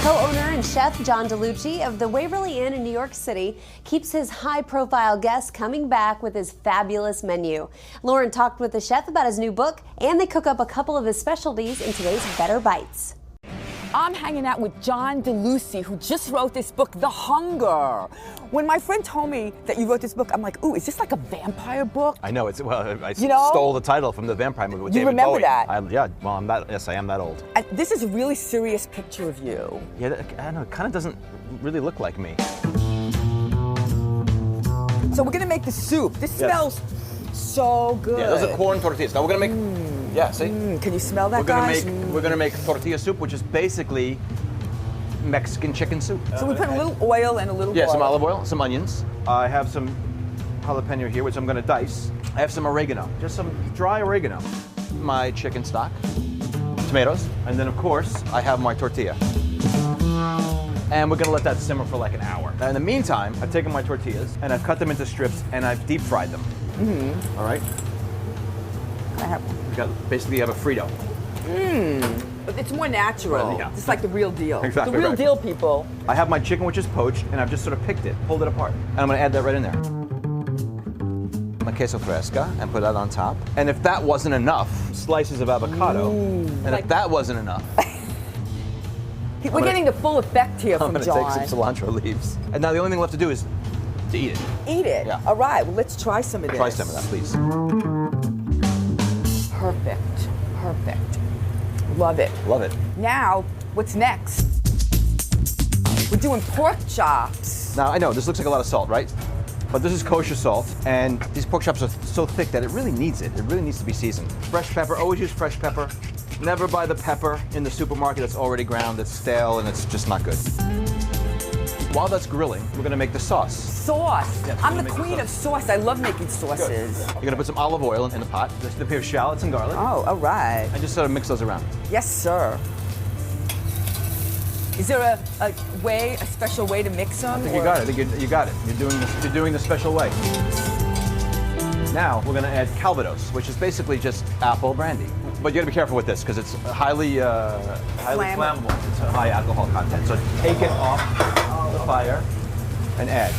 Co-owner and chef John DeLucci of the Waverly Inn in New York City keeps his high-profile guests coming back with his fabulous menu. Lauren talked with the chef about his new book, and they cook up a couple of his specialties in today's Better Bites. I'm hanging out with John DeLucci, who just wrote this book, The Hunger. When my friend told me that you wrote this book, I'm like, ooh, is this like a vampire book? I know, I stole the title from the vampire movie with David Bowie. You remember that? Yeah, well, yes, I am that old. And this is a really serious picture of you. Yeah, I don't know, it kind of doesn't really look like me. So we're gonna make the soup. This smells so good. Yeah, those are corn tortillas. Now we're gonna make, yeah, see? Can you smell that, guys? We're gonna make tortilla soup, which is basically Mexican chicken soup. So we put a little oil and a little some olive oil, some onions. I have some jalapeno here, which I'm gonna dice. I have some oregano, just some dry oregano. My chicken stock, tomatoes, and then of course, I have my tortilla. And we're gonna let that simmer for like an hour. Now in the meantime, I've taken my tortillas and I've cut them into strips and I've deep fried them. All right? Basically, you have a Frito. It's more natural. Well, yeah. It's like the real deal. Exactly the real right. deal, people. I have my chicken, which is poached, and I've just sort of picked it, pulled it apart. And I'm gonna add that right in there. My queso fresca, and put that on top. And if that wasn't enough, slices of avocado. And if that wasn't enough, We're getting the full effect here from John. I'm gonna take some cilantro leaves. And now the only thing left to do is to eat it. Eat it? Yeah. All right, well, let's try some of this. Try some of that, please. Perfect, perfect. Love it. Love it. Now, what's next? We're doing pork chops. Now, I know, this looks like a lot of salt, right? But this is kosher salt, and these pork chops are so thick that it really needs it. It really needs to be seasoned. Fresh pepper, always use fresh pepper. Never buy the pepper in the supermarket that's already ground, that's stale, and it's just not good. While that's grilling, we're gonna make the sauce. Sauce. Yes, I'm the queen of sauce. I love making sauces. Good. You're gonna put some olive oil in the pot. Just a pair of shallots and garlic. Oh, all right. And just sort of mix those around. Yes, sir. Is there a special way to mix them? I think you got it. I think you got it. You're doing the special way. Now we're gonna add Calvados, which is basically just apple brandy. But you gotta be careful with this because it's highly flammable. It's a high alcohol content. So take it off the fire and add.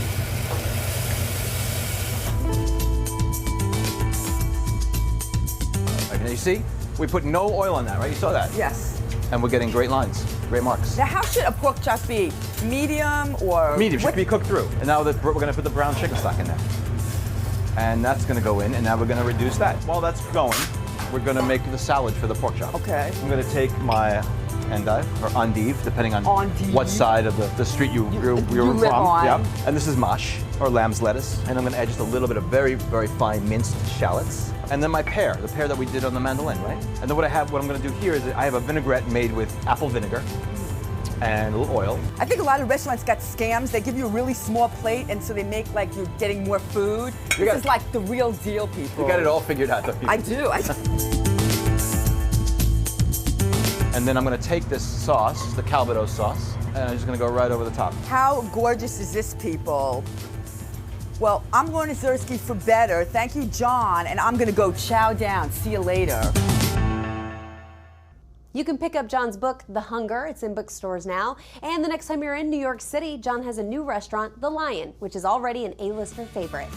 Right, now you see, we put no oil on that, right? You saw that? Yes. And we're getting great lines, great marks. Now, how should a pork chop be? Medium or? Medium, should be cooked through. And now we're gonna put the brown chicken stock in there. And that's gonna go in, and now we're gonna reduce that. While that's going, we're gonna make the salad for the pork chop. Okay. I'm gonna take my endive, or endive, depending on what side of the street you're live from. on. Yep. And this is mash, or lamb's lettuce. And I'm gonna add just a little bit of very, very fine minced shallots. And then my pear, the pear that we did on the mandolin, right? And then what I'm gonna do here is I have a vinaigrette made with apple vinegar and a little oil. I think a lot of restaurants got scams. They give you a really small plate, and so they make like you're getting more food. This is like the real deal, people. You got it all figured out, though. I do. And then I'm gonna take this sauce, the Calvados sauce, and I'm just gonna go right over the top. How gorgeous is this, people? Well, I'm going to Zursky for better. Thank you, John, and I'm gonna go chow down. See you later. You can pick up John's book, The Hunger. It's in bookstores now. And the next time you're in New York City, John has a new restaurant, The Lion, which is already an A-lister favorite.